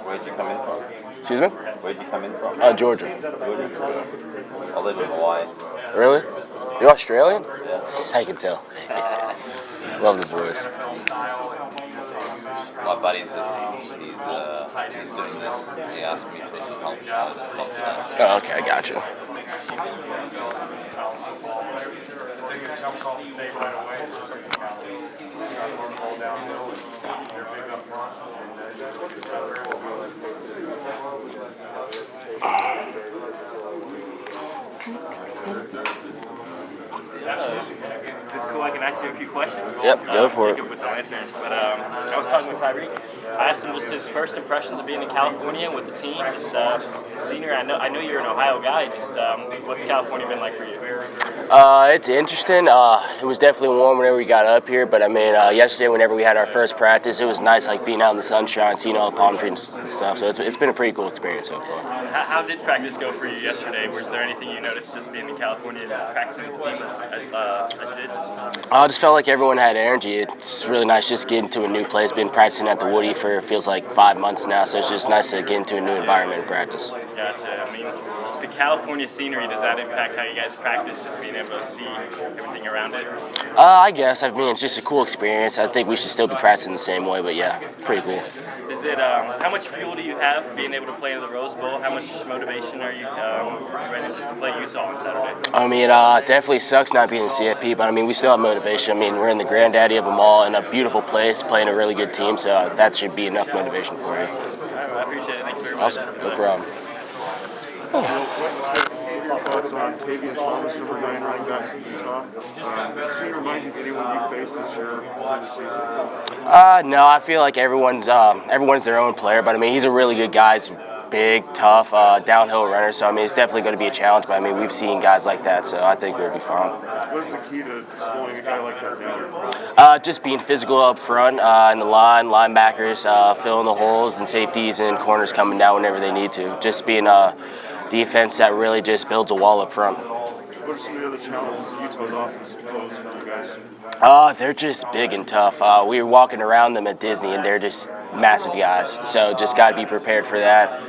Where'd you come in from? Excuse me? Where'd you come in from? Georgia. Georgia. I live in Hawaii. Really? You're Australian? Yeah. I can tell. Love the voice. My buddy's he's doing this. He asked me for some help, so I just came to that. Oh, okay, I got you. It's cool. I can ask you a few questions. Yep, go for it. Take it with no answers. But I was talking with Tyreek. I asked him just his first impressions of being in California with the team. Just senior. I know you're an Ohio guy. Just what's California been like for you? It's interesting. It was definitely warm whenever we got up here, but I mean, yesterday whenever we had our first practice, it was nice, like being out in the sunshine, seeing all the palm trees and stuff. So it's been a pretty cool experience so far. How did practice go for you yesterday? Was there anything you noticed just being in California and practicing with the team as you did? I just felt like everyone had energy. It's really nice just getting to a new place. Been practicing at the Woody for it feels like 5 months now, so it's just nice to get into a new environment and practice. Gotcha. I mean, the California scenery, does that impact how you guys practice, just being able to see everything around it? I guess. I mean, it's just a cool experience. I think we should still be practicing the same way, but yeah, pretty cool. Is it, how much fuel do you have being able to play in the Rose Bowl? How much motivation are you ready just to play Utah on Saturday? I mean, definitely sucks not being in CFP, but I mean, we still have motivation. I mean, we're in the granddaddy of them all in a beautiful place, playing a really good team, so that should be enough motivation for you. All right, I appreciate it. Thanks very much. Awesome. No problem. Thoughts on Tavian Thomas, number 9 running back from Utah? Does he remind you of anyone you faced this year in the season? No, I feel like everyone's their own player, but I mean, he's a really good guy. He's big, tough, downhill runner, so I mean, it's definitely going to be a challenge, but I mean, we've seen guys like that, so I think we'll be fine. What is the key to slowing a guy like that down? Just being physical up front, in the line, linebackers, filling the holes, and safeties and corners coming down whenever they need to. Just being a defense that really just builds a wall up front. What are some of the other challenges Utah's offense poses for you guys? They're just big and tough. We were walking around them at Disney, and they're just massive guys. So just got to be prepared for that.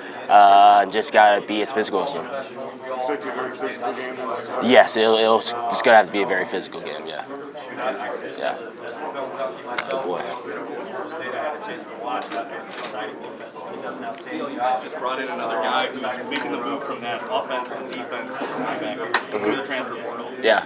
Just got to be as physical as them. Expect a very physical game? Yes, it'll just going to have to be a very physical game, yeah. Yeah. Good boy. Steele, you guys just brought in another guy who's making the move from that offense to defense linebacker through the transfer portal. Yeah.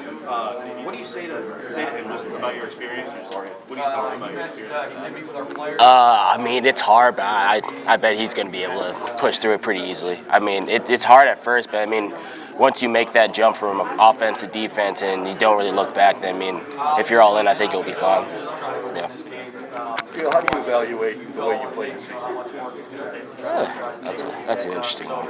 What do you say to him just about your experience? What do you tell him about your experience? I mean, it's hard, but I bet he's going to be able to push through it pretty easily. I mean, it's hard at first, but I mean, once you make that jump from offense to defense and you don't really look back, then I mean, if you're all in, I think you'll be fine. Yeah. Steele, how do you evaluate the way you played this season? That's an interesting one.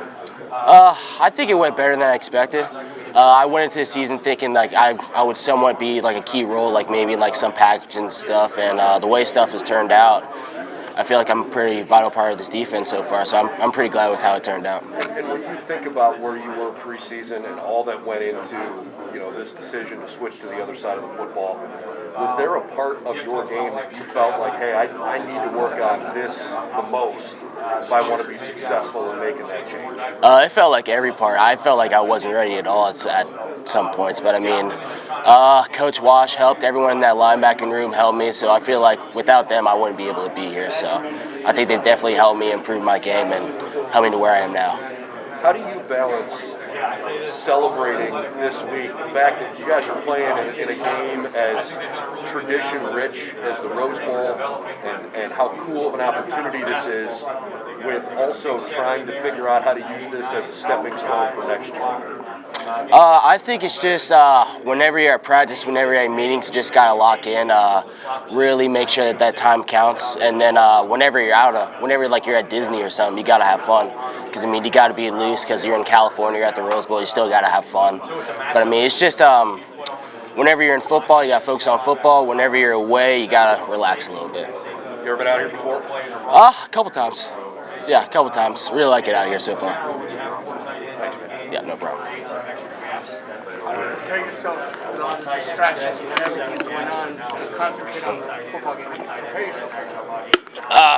I think it went better than I expected. I went into the season thinking like I would somewhat be like a key role, like maybe like some packaging stuff, and the way stuff has turned out, I feel like I'm a pretty vital part of this defense so far, so I'm pretty glad with how it turned out. And when you think about where you were preseason and all that went into, this decision to switch to the other side of the football, was there a part of your game that you felt like, hey, I need to work on this the most if I want to be successful in making that change? It felt like every part. I felt like I wasn't ready at all at some points, but I mean, Coach Wash helped. Everyone in that linebacking room helped me, so I feel like without them, I wouldn't be able to be here. So I think they've definitely helped me improve my game and helped me to where I am now. How do you balance celebrating this week, the fact that you guys are playing in a game as tradition-rich as the Rose Bowl and how cool of an opportunity this is, with also trying to figure out how to use this as a stepping stone for next year? I think it's just whenever you're at practice, whenever you're at meetings, you just got to lock in, really make sure that time counts. And then whenever you're out, whenever like you're at Disney or something, you got to have fun. Because, I mean, you got to be loose because you're in California, you're at the Rose Bowl, you still got to have fun. But, I mean, it's just whenever you're in football, you got to focus on football. Whenever you're away, you got to relax a little bit. You ever been out here before? A couple times. Yeah, a couple times. Really like it out here so far. Yeah, no problem. prepare yourself with all the distractions and everything going on, concentrate on the football game. Prepare yourself for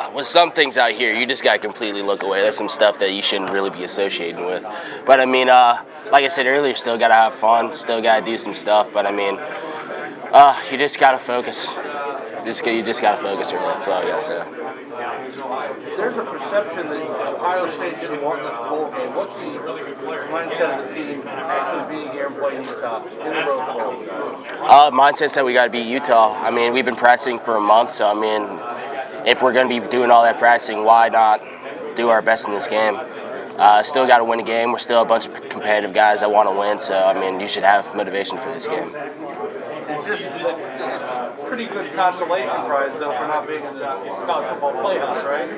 it. With some things out here, you just gotta completely look away. There's some stuff that you shouldn't really be associating with. But I mean, like I said earlier, still gotta have fun, still gotta do some stuff. But I mean, you just gotta focus. You just gotta focus, really. That's all I gotta say. There's a perception that Ohio State didn't want this bowl game. What's the mindset of the team actually being here and playing Utah in the Rose Bowl? Mindset's that we gotta beat Utah. I mean, we've been practicing for a month, so I mean, if we're gonna be doing all that practicing, why not do our best in this game? Still gotta win a game. We're still a bunch of competitive guys that want to win, so I mean, you should have motivation for this game. It's a pretty good consolation prize, though, for not being in the college football playoffs, right?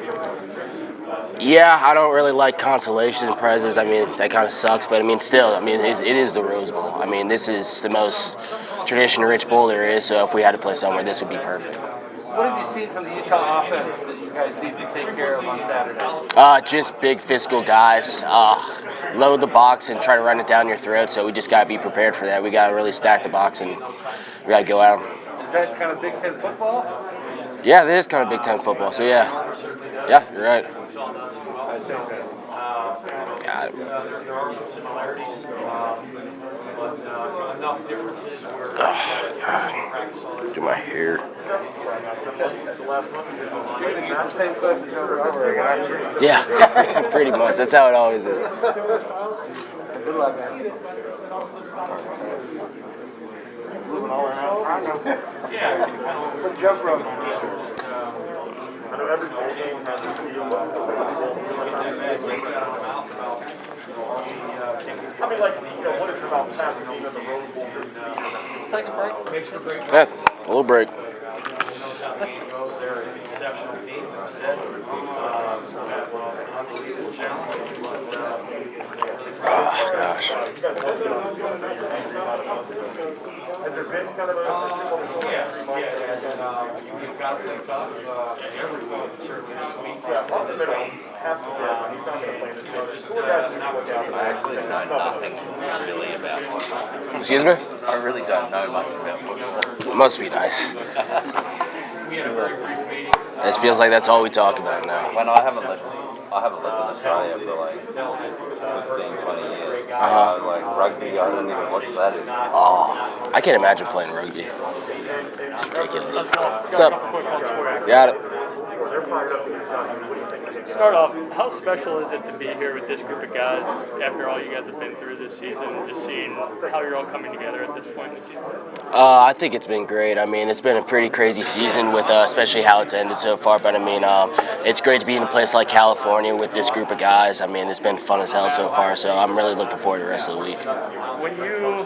Yeah, I don't really like consolations prizes. I mean, that kind of sucks, but I mean, still, I mean, it is the Rose Bowl. I mean, this is the most tradition-rich bowl there is, so if we had to play somewhere, this would be perfect. What have you seen from the Utah offense that you guys need to take care of on Saturday? Just big physical guys. Load the box and try to run it down your throat, so we just got to be prepared for that. We got to really stack the box, and we got to go at them. Is that kind of Big Ten football? Yeah, it is kind of Big Ten football, so yeah. Yeah, you're right. Got it. There are some similarities, but enough differences where practice on Do my hair. Yeah, pretty much. That's how it always is. Good luck, man. Moving all around. I know. Put jump rope. I know every bowl game has a feel. I mean, like, what is it about passing over the Rose Bowl this week? Take a break. Makes for a break. Yeah, a little break. knows how the game goes. They're an exceptional team, like I said. Unbelievable challenge. Oh, gosh. Has there been kind of a... Yes. You've got to play tough. Everyone, certainly this week. Yeah, up the middle has to work. He's not going to play this game. Just four guys need to look out. I actually know nothing really about football. Excuse me? I really don't know much about football. It must be nice. We had a very brief meeting. It feels like that's all we talk about now. When I haven't lived in Australia for like 15, 20 years. Like rugby, I don't even watch that anymore. Oh, I can't imagine playing rugby. It's ridiculous. What's up? Got it. Start off, how special is it to be here with this group of guys after all you guys have been through this season, just seeing how you're all coming together at this point in the season? I think it's been great. I mean, it's been a pretty crazy season with especially how it's ended so far. But I mean, it's great to be in a place like California with this group of guys. I mean, it's been fun as hell so far. So I'm really looking forward to the rest of the week. When you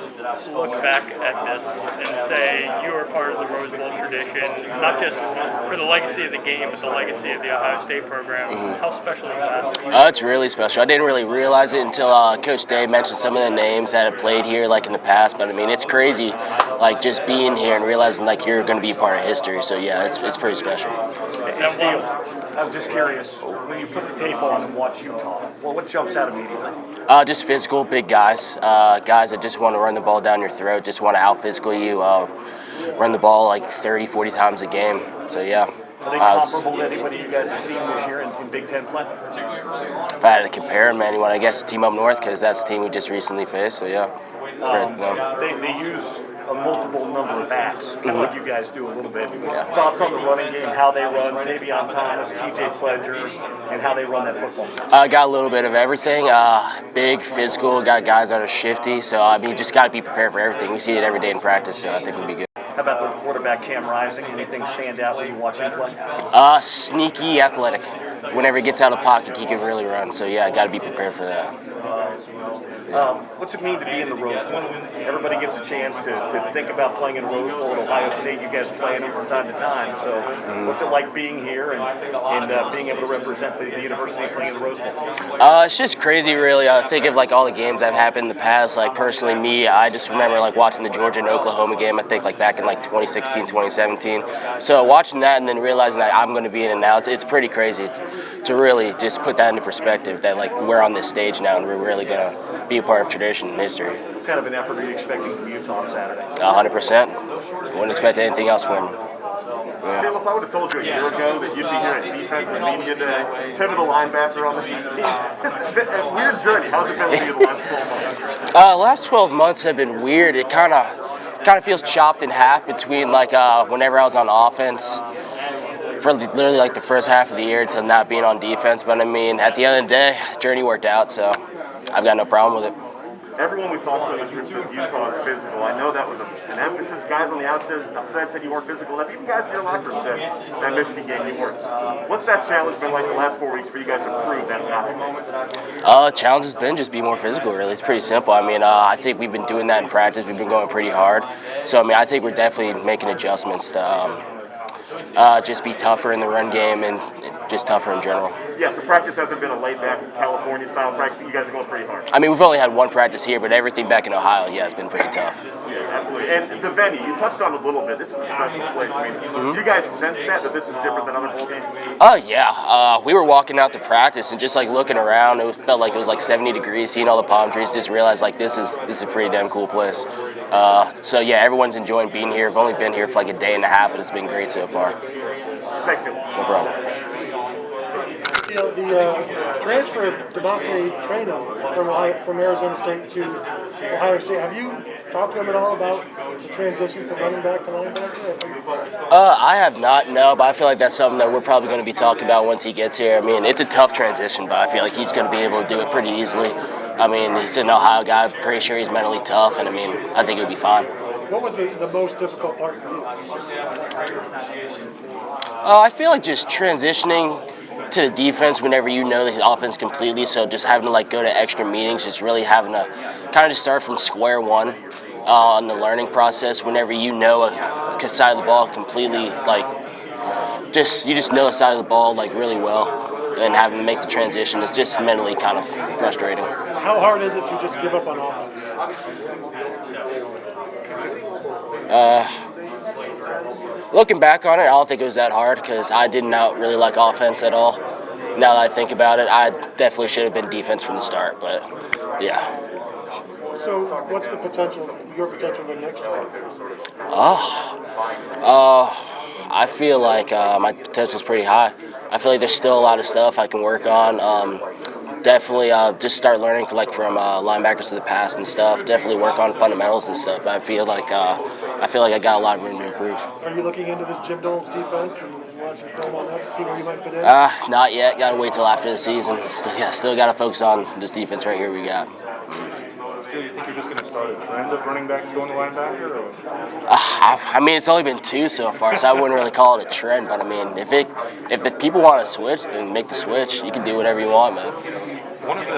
look back at this and say you were part of the Rose Bowl tradition, not just for the legacy of the game, but the legacy of the Ohio State program, how special is that? It's really special. I didn't really realize it until Coach Dave mentioned some of the names that have played here, like in the past. But I mean, it's crazy, like just being here and realizing like you're going to be a part of history. So yeah, it's pretty special. Hey, Steele, I'm just curious, when you put the tape on and watch Utah, well, what jumps out immediately? Just physical, big guys. Guys that just want to run the ball down your throat, just want to out-physical you, run the ball like 30, 40 times a game. So yeah. Are they comparable to anybody you guys have seen this year in Big Ten play? If I had to compare them to anyone, I guess the team up north, because that's the team we just recently faced. So yeah. They use a multiple number of backs, kind of like you guys do a little bit. Thoughts on the running game, how they run, Tavion Thomas, TJ Pledger, and how they run that football? Got a little bit of everything. Big, physical, got guys that are shifty. So, I mean, just got to be prepared for everything. We see it every day in practice, so I think we'll be good. How about the quarterback, Cam Rising? Anything stand out when you watch him play? Sneaky, athletic. Whenever he gets out of the pocket, he can really run. So, yeah, got to be prepared for that. What's it mean to be in the Rose Bowl? Everybody gets a chance to think about playing in Rose Bowl at Ohio State. You guys play in them from time to time. So what's it like being here and being able to represent the university playing in the Rose Bowl? It's just crazy, really. I think of like all the games that have happened in the past. Like personally, me, I just remember like watching the Georgia and Oklahoma game. I think like back in like 2016, 2017. So watching that and then realizing that I'm going to be in it now, it's pretty crazy to really just put that into perspective. That like we're on this stage now and we're really gonna be a part of tradition and history. What kind of an effort are you expecting from Utah on Saturday? 100%. Wouldn't expect anything else from them. Steele, if I would have told you a year ago that you'd be here at Defense and Media Day, pivotal linebacker on this team, this has been a weird journey. How's it been with you the last 12 months? Last 12 months have been weird. It kind of feels chopped in half between like whenever I was on offense for literally like the first half of the year to not being on defense. But I mean, at the end of the day, journey worked out, so I've got no problem with it. Everyone we talked to in this room said Utah is physical. I know that was an emphasis. Guys on the outside said you weren't physical enough. Even guys in your locker room said that Michigan game you weren't. What's that challenge been like the last 4 weeks for you guys to prove that's not the moment? Challenge has been just be more physical, really. It's pretty simple. I mean, I think we've been doing that in practice. We've been going pretty hard. So, I mean, I think we're definitely making adjustments to just be tougher in the run game and just tougher in general. Yeah, so practice hasn't been a laid-back California-style practice. You guys are going pretty hard. I mean, we've only had one practice here, but everything back in Ohio, yeah, it's been pretty tough. Yeah, absolutely. And the venue, you touched on it a little bit. This is a special place. I mean, do you guys sense that this is different than other bowl games? Oh, yeah. We were walking out to practice and just, like, looking around. It felt like it was, like, 70 degrees, seeing all the palm trees, just realized, like, this is a pretty damn cool place. So, yeah, everyone's enjoying being here. I've only been here for, like, a day and a half, but it's been great so far. Thanks, Steele. No problem. You know, the transfer of Dre'Mont from Arizona State to Ohio State, have you talked to him at all about the transition from running back to linebacker? I have not, no, but I feel like that's something that we're probably going to be talking about once he gets here. I mean, it's a tough transition, but I feel like he's going to be able to do it pretty easily. I mean, he's an Ohio guy. I'm pretty sure he's mentally tough, and I mean, I think he'll be fine. What was the most difficult part for you? I feel like just transitioning to the defense whenever you know the offense completely, so just having to like go to extra meetings, just really having to kind of just start from square one on the learning process whenever you know a side of the ball completely, like you just know a side of the ball like really well, and having to make the transition is just mentally kind of frustrating. How hard is it to just give up on offense? Looking back on it, I don't think it was that hard because I did not really like offense at all. Now that I think about it, I definitely should have been defense from the start, but yeah. So what's the potential, your potential for next year? I feel like my potential is pretty high. I feel like there's still a lot of stuff I can work on. Definitely just start learning from linebackers of the past and stuff. Definitely work on fundamentals and stuff. But I feel like I got a lot of room to improve. Are you looking into this Jim Dole's defense and watching film on that to see where you might fit in? Not yet. Got to wait till after the season. Still got to focus on this defense right here we got. Do you think you're just going to start a trend of running backs going to linebacker? Or? I mean, it's only been 2 so far, so I wouldn't really call it a trend. But I mean, if the people want to switch, then make the switch. You can do whatever you want, man. One of the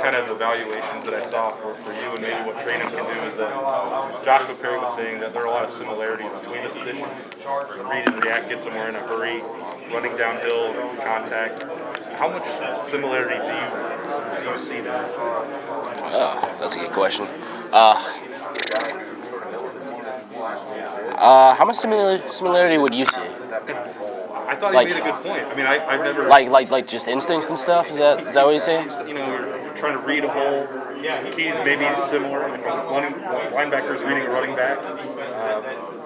kind of evaluations that I saw for you and maybe what training can do is that Joshua Perry was saying that there are a lot of similarities between the positions. Read and react, get somewhere in a hurry, running downhill, contact. How much similarity do you see there? Oh, that's a good question. How much similarity would you see? I thought he made a good point. I mean, I've never like just instincts and stuff. Is that what you're saying? You know, you're trying to read a hole. Keys maybe similar. Linebackers reading a running back,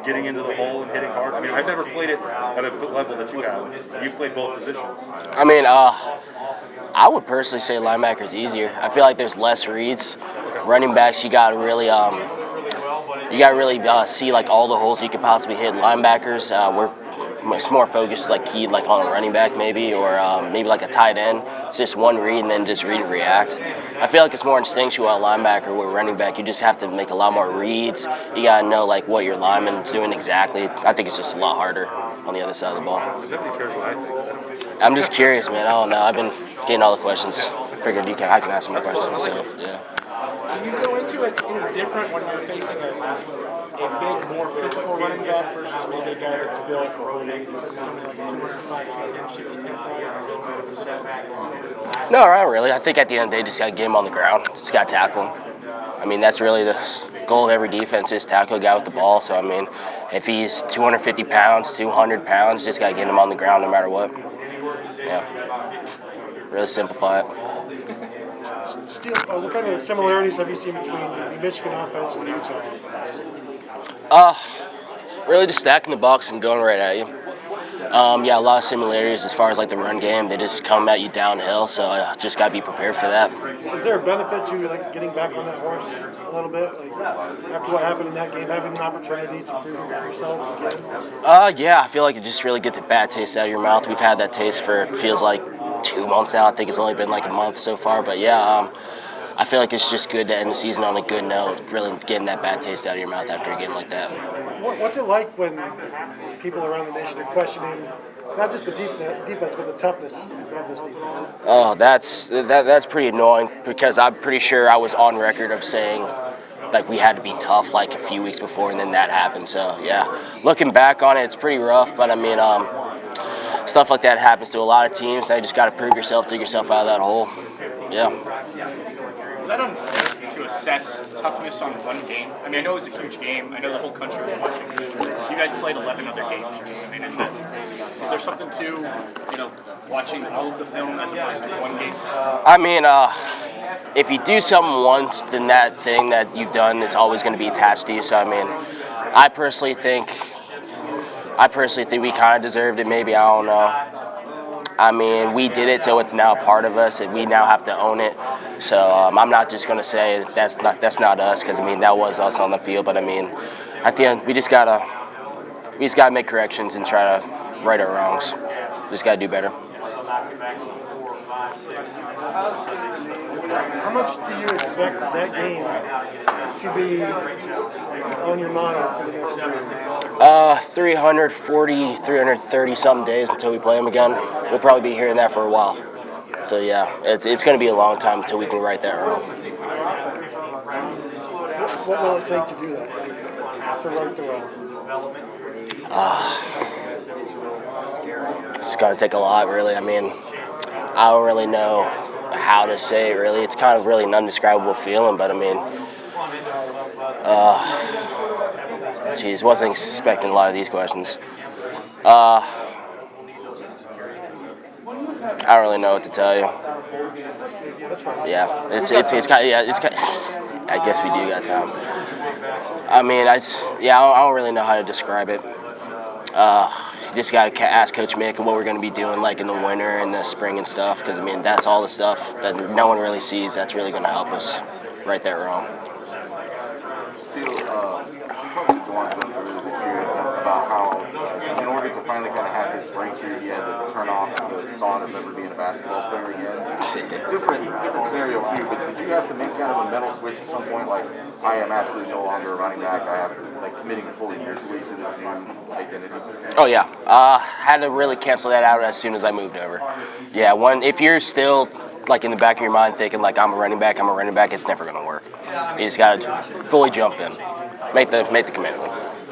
getting into the hole and hitting hard. I mean, I've never played it at a level that you have. You've played both positions. I mean, I would personally say linebacker's easier. I feel like there's less reads. Running backs, you got to really see like all the holes you could possibly hit. Linebackers, we're much more focused, like keyed like on a running back maybe, or maybe like a tight end. It's just one read and then just read and react. I feel like it's more instinctual at linebacker. With running back, you just have to make a lot more reads. You gotta know like what your lineman's doing exactly. I think it's just a lot harder on the other side of the ball. I'm just curious, man. I don't know. I've been getting all the questions. Figured I can ask more questions myself. Yeah. Do you go into it different when you're facing a big, more physical running back versus maybe a guy that's built for something like 205, 210, No, not really. I think at the end of the day, just got to get him on the ground. Just got to tackle him. I mean, that's really the goal of every defense is tackle a guy with the ball. So, I mean, if he's 250 pounds, 200 pounds, just got to get him on the ground no matter what. Yeah. Really simplify it. Steele, what kind of similarities have you seen between the Michigan offense and the Utah offense? Really just stacking the box and going right at you. Yeah, a lot of similarities as far as like the run game. They just come at you downhill, so I just got to be prepared for that. Is there a benefit to like getting back on that horse a little bit, like after what happened in that game, having an opportunity to prove yourselves again? Yeah, I feel like it just really get the bad taste out of your mouth. We've had that taste for feels like 2 months now. I think it's only been like a month so far, but yeah, I feel like it's just good to end the season on a good note, really getting that bad taste out of your mouth after a game like that. What's it like when people around the nation are questioning not just the defense, but the toughness of this defense? Oh, that's pretty annoying because I'm pretty sure I was on record of saying like we had to be tough like a few weeks before, and then that happened. So yeah, looking back on it, it's pretty rough. But I mean, stuff like that happens to a lot of teams. Now you just got to prove yourself, dig yourself out of that hole. Yeah. Is that unfair to assess toughness on one game? I mean, I know it was a huge game. I know the whole country was watching. You guys played 11 other games. I mean, is there something to, watching all of the film as opposed to one game? I mean, if you do something once, then that thing that you've done is always going to be attached to you. So, I mean, I personally think we kind of deserved it. Maybe, I don't know. I mean, we did it, so it's now part of us, and we now have to own it. So I'm not just going to say that's not us, because I mean that was us on the field. But I mean, at the end, we just gotta make corrections and try to right our wrongs. Just gotta do better. How much do you expect that game to be on your mind for the next year? 340, 330 something days until we play them again. We'll probably be hearing that for a while. So yeah, it's going to be a long time until we can right that wrong. What will it take to do that? To right the wrong? It's going to take a lot, really. I mean, I don't really know how to say it, really. It's kind of really an undescribable feeling, but I mean, wasn't expecting a lot of these questions. I don't really know what to tell you. Yeah, it's kind of, I guess we do got time. I mean, I don't really know how to describe it. Just got to ask Coach Mick what we're going to be doing like in the winter and the spring and stuff, because I mean that's all the stuff that no one really sees that's really going to help us right that wrong. Steele, you talked to Dwan earlier this year about how in order to finally kind of have this breakthrough, you had to turn off the thought of ever being a basketball player again. Different scenario for you, but did you have to make kind of a mental switch at some point, like I am absolutely no longer a running back, I have to, like committing fully mentally to this new identity? Oh yeah, had to really cancel that out as soon as I moved over. Yeah, if you're still like in the back of your mind thinking like I'm a running back, it's never going to work. You just got to fully jump in, make the commitment.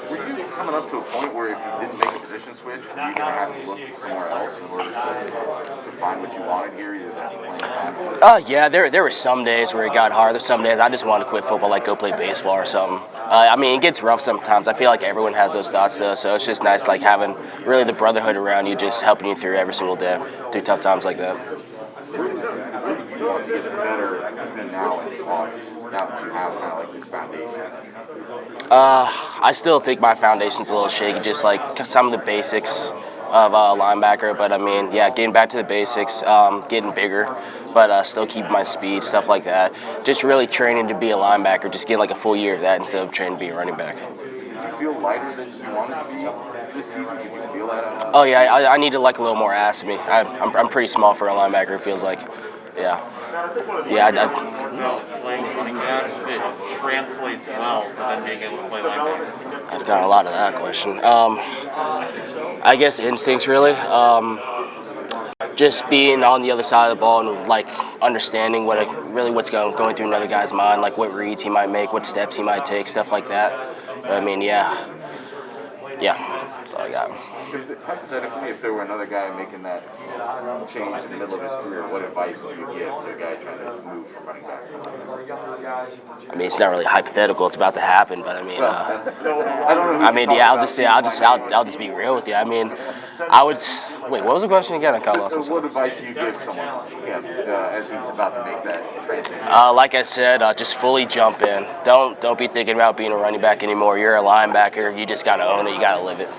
Were you coming up to a point where if you didn't make a position switch, were you going to have to look somewhere else in order to find what you wanted here? You didn't have to play in the back? Yeah, there were some days where it got hard. There's some days I just wanted to quit football, like go play baseball or something. I mean, it gets rough sometimes. I feel like everyone has those thoughts, though, so it's just nice like having really the brotherhood around you, just helping you through every single day, through tough times like that. Where do you want to get better between now and August, now that you have kind of like this foundation? I still think my foundation's a little shaky, just like some of the basics of linebacker. But I mean, yeah, getting back to the basics, getting bigger, but still keeping my speed, stuff like that. Just really training to be a linebacker, just getting like a full year of that instead of training to be a running back. Did you feel lighter than you wanted to be this season? Did you feel that? Oh yeah, I need to like a little more ass in me. I'm pretty small for a linebacker, it feels like. Yeah. Playing running back, it translates well to then being able to play linebacker. I've got a lot of that question. I guess instincts, really. Just being on the other side of the ball and like understanding what's going through another guy's mind, like what reads he might make, what steps he might take, stuff like that. But I mean, yeah, that's all I got. Hypothetically, if there were another guy making that change in the middle of his career, what advice do you give to a guy trying to move from running back? I mean, it's not really hypothetical; it's about to happen. But I mean, I don't know. I'll just be real with you. I mean, I Wait, what was the question again? I kind of lost Just myself. what advice do you give someone as he's about to make that transition? Like I said, just fully jump in. Don't be thinking about being a running back anymore. You're a linebacker. You just got to own it. You got to live it.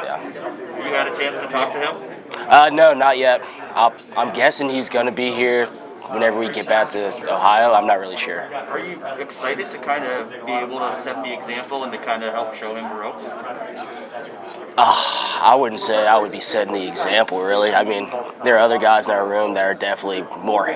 Yeah. You had a chance to talk to him? No, not yet. I'm guessing he's going to be here whenever we get back to Ohio. I'm not really sure. Are you excited to kind of be able to set the example and to kind of help show him the ropes? I wouldn't say I would be setting the example, really. I mean, there are other guys in our room that are definitely more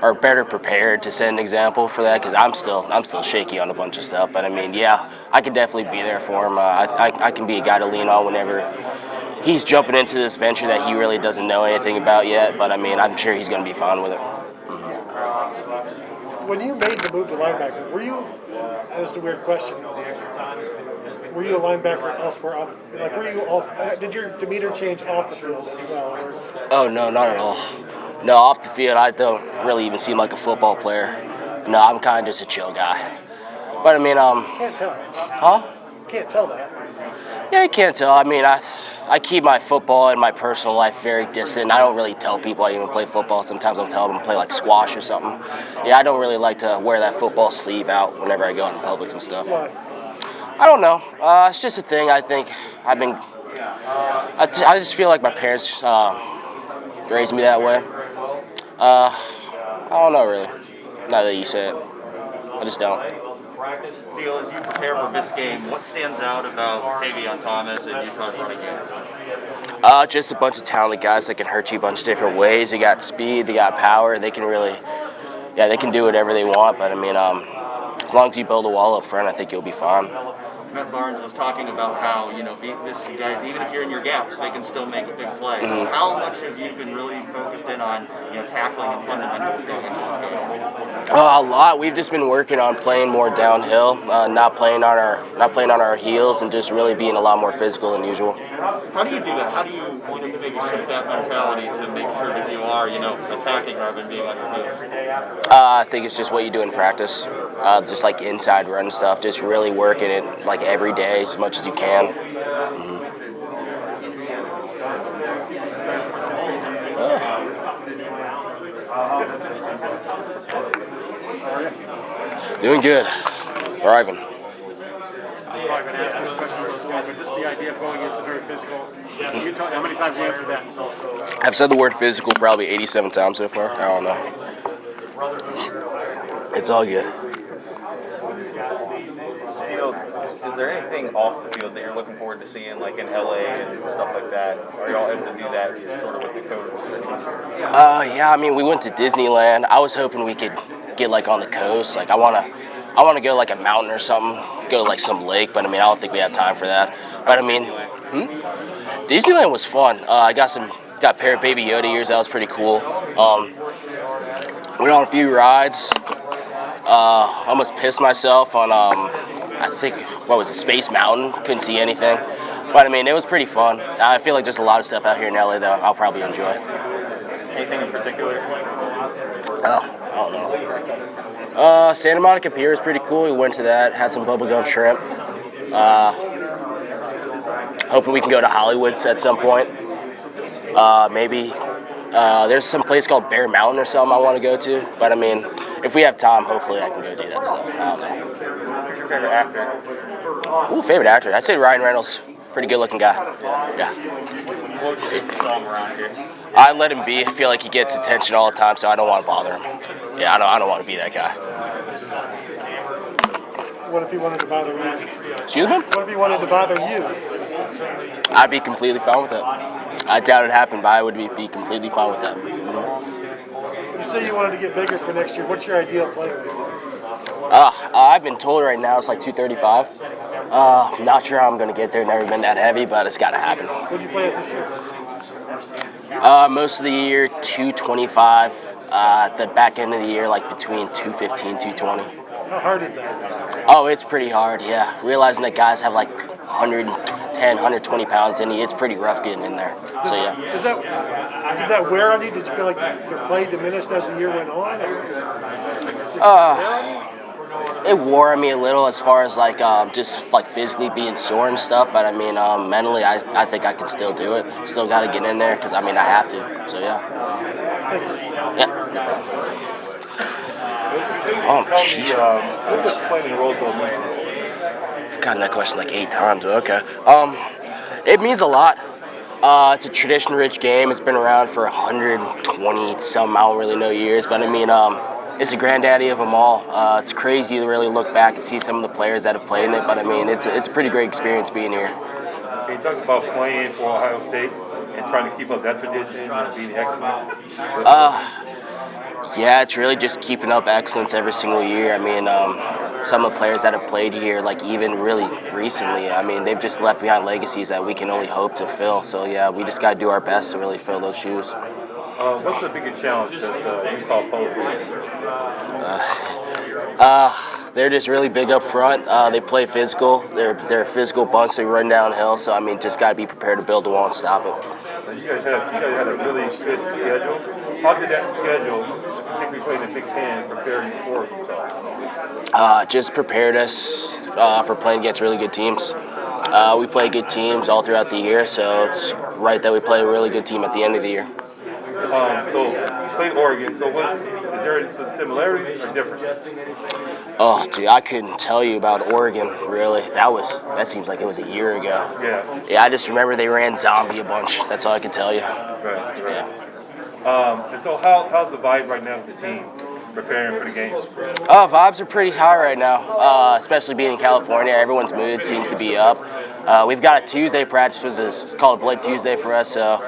or better prepared to set an example for that, because I'm still shaky on a bunch of stuff. But I mean, yeah, I could definitely be there for him. I can be a guy to lean on whenever he's jumping into this venture that he really doesn't know anything about yet. But I mean, I'm sure he's going to be fine with it. When you made the move to linebacker, were you? This is a weird question. Were you a linebacker elsewhere? Did your demeanor change off the field as well? Or? Oh no, not at all. No, off the field, I don't really even seem like a football player. No, I'm kind of just a chill guy. But I mean, Can't tell. Huh? Can't tell that. Yeah, you can't tell. I mean, I keep my football and my personal life very distant. I don't really tell people I even play football. Sometimes I'll tell them to play like squash or something. Yeah, I don't really like to wear that football sleeve out whenever I go out in public and stuff. Why? I don't know. It's just a thing. I think I just feel like my parents raised me that way. I don't know really. Now that you say it, I just don't. Steele, as you prepare for this game, what stands out about Tavion Thomas and Utah's running game? Just a bunch of talented guys that can hurt you a bunch of different ways. They got speed, they got power. They can really, they can do whatever they want. But I mean, as long as you build a wall up front, I think you'll be fine. Matt Barnes was talking about how, these guys, even if you're in your gaps, they can still make a big play. So how much have you been really focused in on, tackling and fundamentals going into this game? A lot. We've just been working on playing more downhill, not playing on our heels, and just really being a lot more physical than usual. How do you do that? How do you maybe shift that mentality to make sure that you are, attacking rather than being on your heels? I think it's just what you do in practice, just like inside run stuff. Just really working it like every day as much as you can. Doing good. Thriving. I'm probably going to ask this question to those guys, but just the idea of going against a very physical. You tell me how many times you answered that? So. I've said the word physical probably 87 times so far. I don't know. It's all good. Steele, is there anything off the field that you're looking forward to seeing, like in LA and stuff like that? Are y'all able to do that sort of with the COVID restrictions? Yeah, I mean, we went to Disneyland. I was hoping we could get like on the coast. Like I want to go like a mountain or something, go like some lake. But I mean, I don't think we have time for that. But I mean, Disneyland was fun. I got a pair of Baby Yoda ears. That was pretty cool. Went on a few rides. Almost pissed myself on I think Space Mountain. Couldn't see anything. But I mean, it was pretty fun. I feel like there's a lot of stuff out here in LA that I'll probably enjoy. Anything in particular? I don't know. Santa Monica Pier is pretty cool. We went to that, had some bubblegum shrimp. Hoping we can go to Hollywood at some point. Maybe there's some place called Bear Mountain or something I want to go to. But I mean, if we have time, hopefully I can go do that stuff. I don't know. Who's your favorite actor? Ooh, favorite actor? I'd say Ryan Reynolds. Pretty good looking guy. Yeah. What would you say if you saw him around here? I let him be. I feel like he gets attention all the time, so I don't want to bother him. Yeah, I don't want to be that guy. What if he wanted to bother you? Excuse me? What if he wanted to bother you? I'd be completely fine with that. I doubt it happened, but I would be completely fine with that. Mm-hmm. You say you wanted to get bigger for next year. What's your ideal play? I've been told right now it's like 235. I'm not sure how I'm going to get there. Never been that heavy, but it's got to happen. What did you play at this year? Most of the year, 225. At the back end of the year, like between 215, 220. How hard is that? Oh, it's pretty hard, yeah. Realizing that guys have like 110, 120 pounds in you, it's pretty rough getting in there. So, yeah. Did that wear on you? Did you feel like your play diminished as the year went on? it wore on me a little as far as like just like physically being sore and stuff. But I mean, mentally, I think I can still do it. Still got to get in there because I mean I have to. So yeah. Yeah. Oh, jeez. What does playing in the Rose Bowl mean? I've gotten that question like 8 times. Okay. It means a lot. It's a tradition-rich game. It's been around for 120 some, I don't really know years, but I mean, it's the granddaddy of them all. It's crazy to really look back and see some of the players that have played in it, but I mean, it's a pretty great experience being here. Can you talk about playing for Ohio State and trying to keep up that tradition and being excellent? Yeah, it's really just keeping up excellence every single year. I mean, some of the players that have played here, like even really recently, I mean, they've just left behind legacies that we can only hope to fill. So yeah, we just got to do our best to really fill those shoes. What's the biggest challenge that Utah poses? They're just really big up front. They play physical. They're a physical bunch. They run downhill. So I mean, just got to be prepared to build the wall and stop it. You guys had a really good schedule. How did that schedule, particularly playing the Big Ten, prepare you for Utah? Just prepared us for playing against really good teams. We play good teams all throughout the year, so it's right that we play a really good team at the end of the year. So you played Oregon. So is there some similarities or differences? Oh, dude, I couldn't tell you about Oregon, really. That seems like it was a year ago. Yeah. Yeah, I just remember they ran zombie a bunch. That's all I can tell you. Right. Yeah. And so how's the vibe right now with the team preparing for the game? Oh, vibes are pretty high right now, especially being in California. Everyone's mood seems to be up. We've got a Tuesday practice, which is called Blake Tuesday for us, so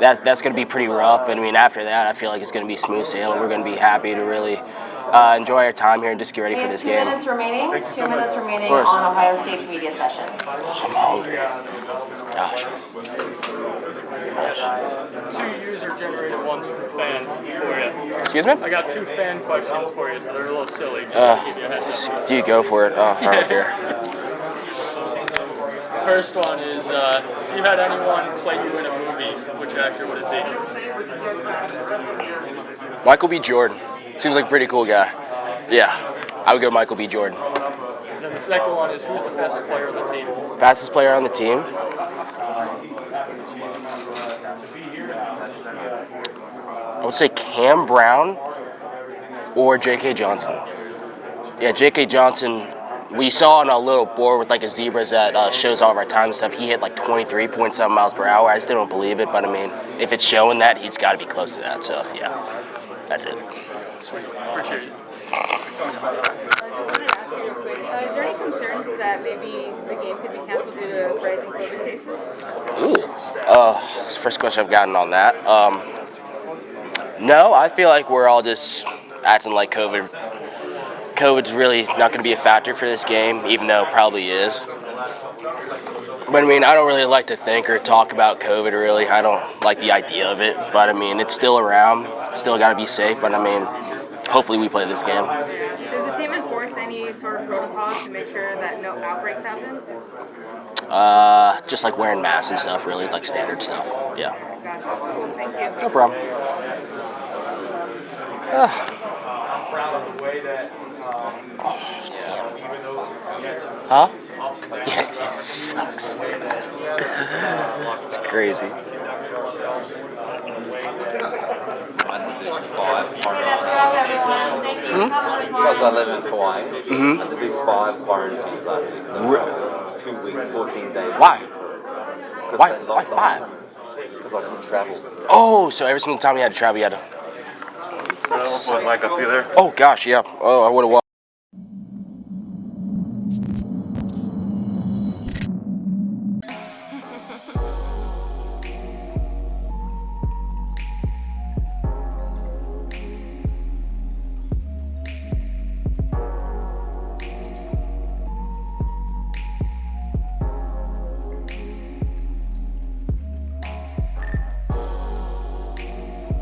that's going to be pretty rough. But I mean, after that, I feel like it's going to be smooth sailing. We're going to be happy to really enjoy our time here and just get ready for this game. 2 minutes remaining. 2 minutes remaining on Ohio State's media session. I'm hungry. Gosh. 2 user generated ones from fans for you. Excuse me? I got 2 fan questions for you, so they're a little silly. Just to give you a heads up. Dude, go for it. Oh, I don't care. First one is, if you had anyone play you in a movie, which actor would it be? Michael B. Jordan. Seems like a pretty cool guy. Yeah, I would go Michael B. Jordan. And then the second one is, who's the fastest player on the team? Fastest player on the team? I would say Cam Brown or J.K. Johnson. Yeah, J.K. Johnson, we saw on a little board with like a zebras that shows all of our time and stuff. He hit like 23.7 miles per hour. I still don't believe it, but I mean, if it's showing that, he's got to be close to that. So yeah, that's it. Sweet. Appreciate it. Is there any concerns that maybe the game could be canceled due to rising COVID cases? Ooh. It's the first question I've gotten on that. No, I feel like we're all just acting like COVID's really not going to be a factor for this game, even though it probably is. But I mean, I don't really like to think or talk about COVID, really. I don't like the idea of it. But I mean, it's still around. Still got to be safe. But I mean, hopefully we play this game. Does the team enforce any sort of protocols to make sure that no outbreaks happen? Just like wearing masks and stuff, really, like standard stuff. Yeah. Gotcha. Thank you. No problem. I'm proud of the way that, Huh? Yeah, it sucks. It's crazy. Because I live in Hawaii, I had to do 5 quarantines last week. So 2 weeks, 14 days. Why? Why 5? Because I couldn't travel. Oh, so every single time you had to travel, you had to... Mike, up you there? Oh, gosh, yeah. Oh, I would have walked.